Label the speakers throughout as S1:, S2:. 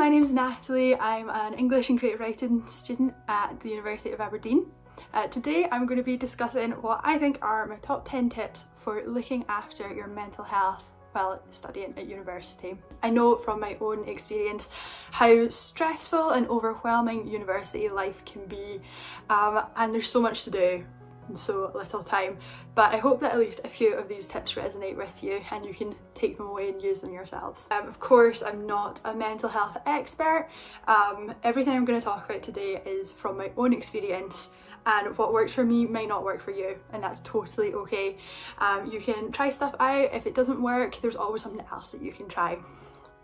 S1: my name's Natalie. I'm an English and creative writing student at the University of Aberdeen. Today I'm going to be discussing what I think are my top 10 tips for looking after your mental health while studying at university. I know from my own experience how stressful and overwhelming university life can be, and there's so much to do in so little time, but I hope that at least a few of these tips resonate with you and you can take them away and use them yourselves. Of course, I'm not a mental health expert. Everything I'm going to talk about today is from my own experience, and what works for me may not work for you, and that's totally okay. You can try stuff out. If it doesn't work, there's always something else that you can try.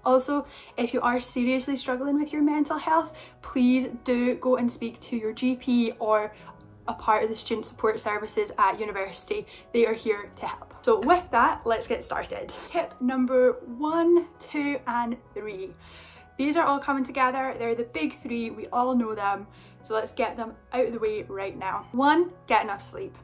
S1: Also, if you are seriously struggling with your mental health, please do go and speak to your GP or a part of the student support services at university. They are here to help. So with that, let's get started. Tip number 1, 2 and 3. These are all coming together. They're the big 3, we all know them. So let's get them out of the way right now. 1, get enough sleep.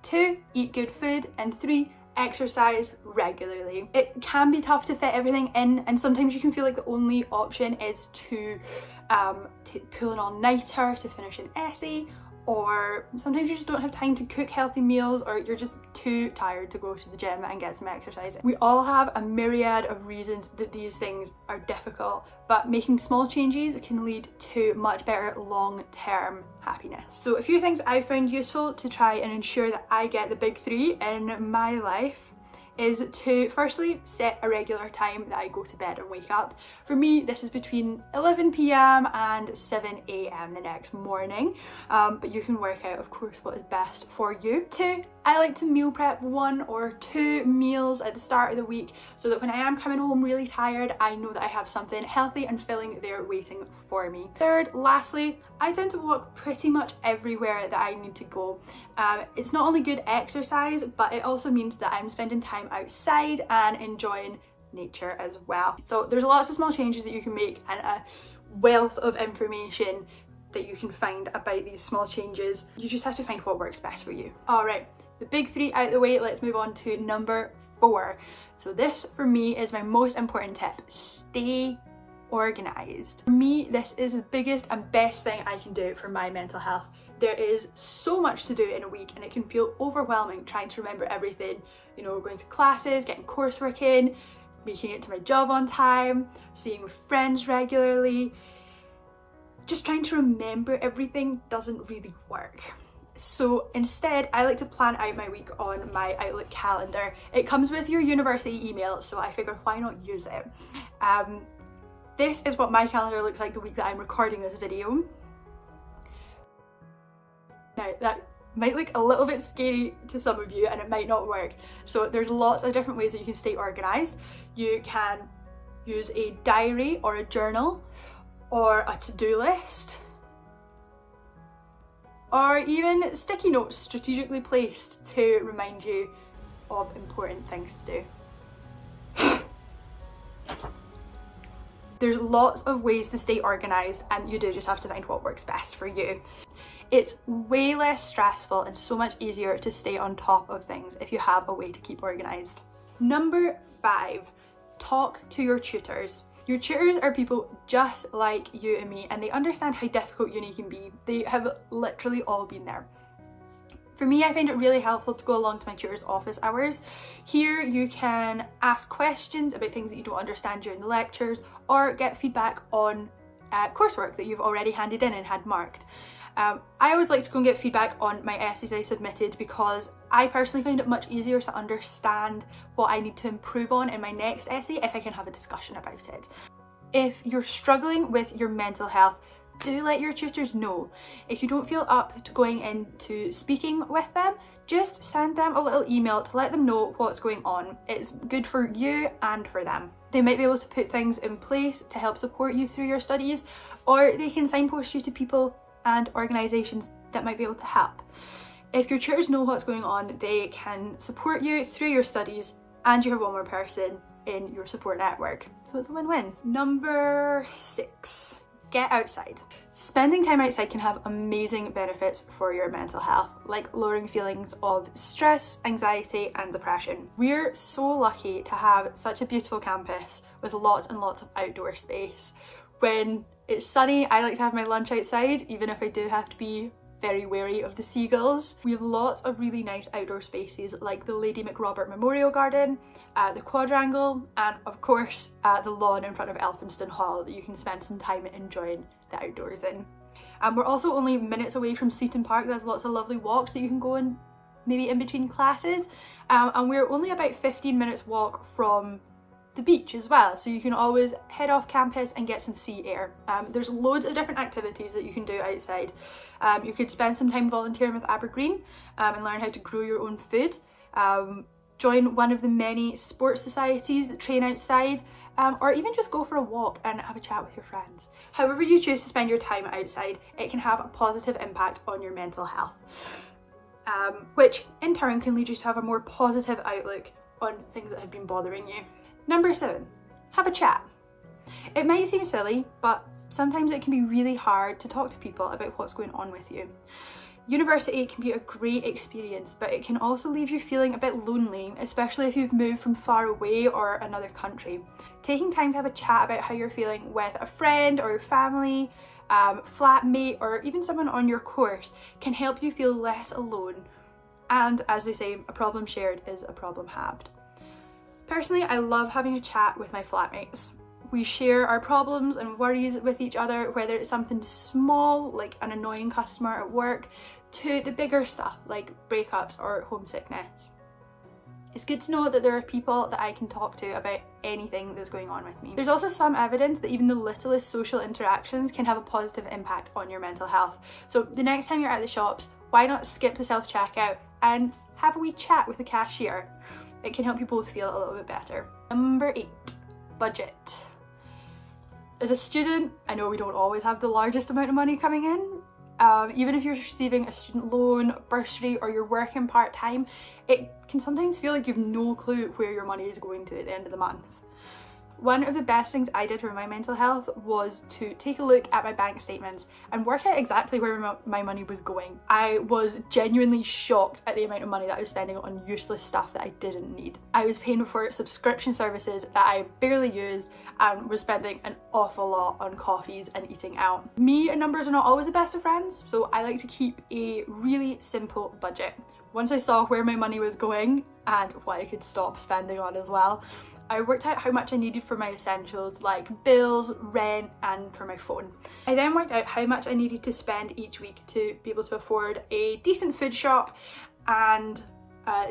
S1: 2, eat good food. And 3, exercise regularly. It can be tough to fit everything in, and sometimes you can feel like the only option is to pull an all-nighter to finish an essay, or sometimes you just don't have time to cook healthy meals, or you're just too tired to go to the gym and get some exercise. We all have a myriad of reasons that these things are difficult, but making small changes can lead to much better long-term happiness. So a few things I found useful to try and ensure that I get the big 3 in my life is to firstly set a regular time that I go to bed and wake up. For me, this is between 11 p.m. and 7 a.m. the next morning, but you can work out, of course, what is best for you. 2, I like to meal prep 1 or 2 meals at the start of the week so that when I am coming home really tired, I know that I have something healthy and filling there waiting for me. 3rd, lastly, I tend to walk pretty much everywhere that I need to go. It's not only good exercise, but it also means that I'm spending time outside and enjoying nature as well. So there's lots of small changes that you can make and a wealth of information that you can find about these small changes. You just have to find what works best for you. All right, the big 3 out of the way, let's move on to number 4. So this for me is my most important tip: stay organized. For me, this is the biggest and best thing I can do for my mental health. There is so much to do in a week and it can feel overwhelming trying to remember everything. You know, going to classes, getting coursework in, making it to my job on time, seeing friends regularly. Just trying to remember everything doesn't really work. So instead, I like to plan out my week on my Outlook calendar. It comes with your university email, so I figured why not use it. This is what my calendar looks like the week that I'm recording this video. Now that might look a little bit scary to some of you and it might not work. So there's lots of different ways that you can stay organized. You can use a diary or a journal or a to-do list, or even sticky notes strategically placed to remind you of important things to do. There's lots of ways to stay organised, and you do just have to find what works best for you. It's way less stressful and so much easier to stay on top of things if you have a way to keep organised. Number 5, talk to your tutors. Your tutors are people just like you and me, and they understand how difficult uni can be. They have literally all been there. For me, I find it really helpful to go along to my tutor's office hours. Here you can ask questions about things that you don't understand during the lectures, or get feedback on coursework that you've already handed in and had marked. I always like to go and get feedback on my essays I submitted because I personally find it much easier to understand what I need to improve on in my next essay if I can have a discussion about it. If you're struggling with your mental health, do let your tutors know. If you don't feel up to going into speaking with them, just send them a little email to let them know what's going on. It's good for you and for them. They might be able to put things in place to help support you through your studies, or they can signpost you to people and organisations that might be able to help. If your tutors know what's going on, they can support you through your studies, and you have one more person in your support network. So it's a win-win. Number 6, get outside. Spending time outside can have amazing benefits for your mental health, like lowering feelings of stress, anxiety and depression. We're so lucky to have such a beautiful campus with lots and lots of outdoor space. When it's sunny, I like to have my lunch outside, even if I do have to be very wary of the seagulls. We have lots of really nice outdoor spaces like the Lady McRobert Memorial Garden, the Quadrangle, and of course the lawn in front of Elphinstone Hall that you can spend some time enjoying the outdoors in. We're also only minutes away from Seaton Park. There's lots of lovely walks that you can go on maybe in between classes, and we're only about 15 minutes walk from the beach as well, so you can always head off campus and get some sea air. There's loads of different activities that you can do outside. You could spend some time volunteering with Aberdeen and learn how to grow your own food. Join one of the many sports societies that train outside, or even just go for a walk and have a chat with your friends. However you choose to spend your time outside, it can have a positive impact on your mental health, which in turn can lead you to have a more positive outlook on things that have been bothering you. Number 7, have a chat. It might seem silly, but sometimes it can be really hard to talk to people about what's going on with you. University can be a great experience, but it can also leave you feeling a bit lonely, especially if you've moved from far away or another country. Taking time to have a chat about how you're feeling with a friend or your family, flatmate, or even someone on your course can help you feel less alone. And as they say, a problem shared is a problem halved. Personally, I love having a chat with my flatmates. We share our problems and worries with each other, whether it's something small like an annoying customer at work to the bigger stuff like breakups or homesickness. It's good to know that there are people that I can talk to about anything that's going on with me. There's also some evidence that even the littlest social interactions can have a positive impact on your mental health. So the next time you're at the shops, why not skip the self-checkout and have a wee chat with the cashier? It can help you both feel a little bit better. Number 8, budget. As a student, I know we don't always have the largest amount of money coming in. Even if you're receiving a student loan, bursary, or you're working part-time, it can sometimes feel like you've no clue where your money is going to at the end of the month. One of the best things I did for my mental health was to take a look at my bank statements and work out exactly where my money was going. I was genuinely shocked at the amount of money that I was spending on useless stuff that I didn't need. I was paying for subscription services that I barely used and was spending an awful lot on coffees and eating out. Me and numbers are not always the best of friends, so I like to keep a really simple budget. Once I saw where my money was going and what I could stop spending on as well, I worked out how much I needed for my essentials like bills, rent, and for my phone. I then worked out how much I needed to spend each week to be able to afford a decent food shop and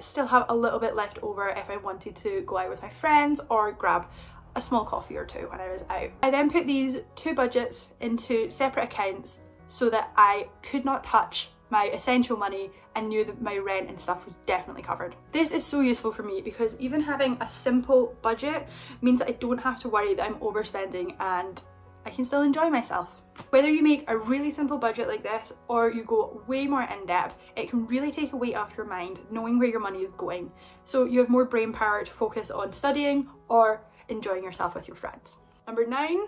S1: still have a little bit left over if I wanted to go out with my friends or grab a small coffee or two when I was out. I then put these 2 budgets into separate accounts so that I could not touch my essential money and knew that my rent and stuff was definitely covered. This is so useful for me because even having a simple budget means that I don't have to worry that I'm overspending and I can still enjoy myself. Whether you make a really simple budget like this or you go way more in depth, it can really take a weight off your mind knowing where your money is going, so you have more brain power to focus on studying or enjoying yourself with your friends. Number 9,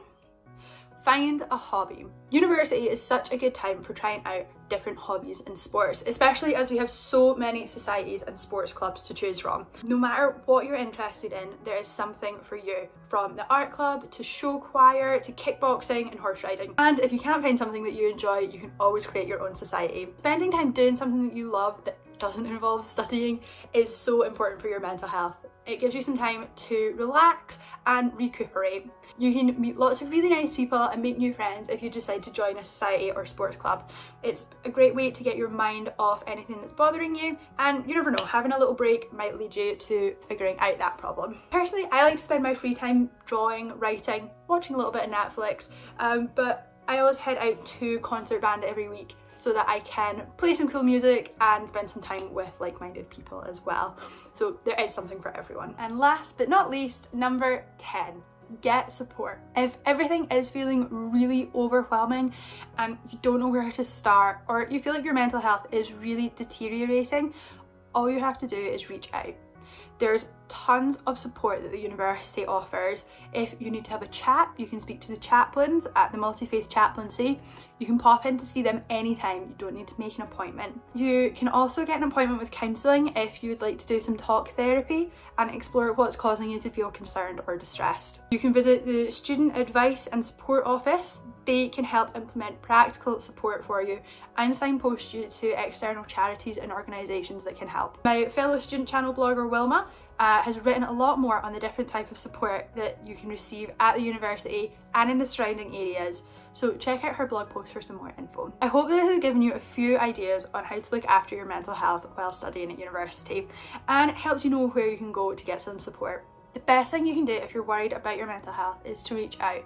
S1: find a hobby. University is such a good time for trying out different hobbies and sports, especially as we have so many societies and sports clubs to choose from. No matter what you're interested in, there is something for you, from the art club to show choir to kickboxing and horse riding. And if you can't find something that you enjoy, you can always create your own society. Spending time doing something that you love that doesn't involve studying is so important for your mental health. It gives you some time to relax and recuperate. You can meet lots of really nice people and make new friends if you decide to join a society or sports club. It's a great way to get your mind off anything that's bothering you, and you never know, having a little break might lead you to figuring out that problem. Personally, I like to spend my free time drawing, writing, watching a little bit of Netflix, but I always head out to Concert Band every week so that I can play some cool music and spend some time with like-minded people as well. So there is something for everyone. And last but not least, number 10, get support. If everything is feeling really overwhelming and you don't know where to start, or you feel like your mental health is really deteriorating, all you have to do is reach out. There's tons of support that the university offers. If you need to have a chat, you can speak to the chaplains at the multi-faith chaplaincy. You can pop in to see them anytime, you don't need to make an appointment. You can also get an appointment with counselling if you would like to do some talk therapy and explore what's causing you to feel concerned or distressed. You can visit the Student Advice and Support Office. They can help implement practical support for you and signpost you to external charities and organisations that can help. My fellow student channel blogger Wilma has written a lot more on the different type of support that you can receive at the university and in the surrounding areas, so check out her blog post for some more info. I hope this has given you a few ideas on how to look after your mental health while studying at university and helps you know where you can go to get some support. The best thing you can do if you're worried about your mental health is to reach out,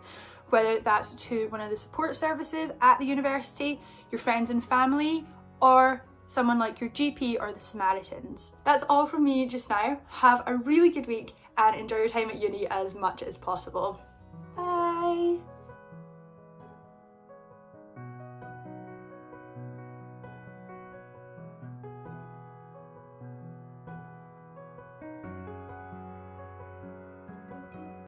S1: whether that's to one of the support services at the university, your friends and family, or someone like your GP or the Samaritans. That's all from me just now. Have a really good week and enjoy your time at uni as much as possible.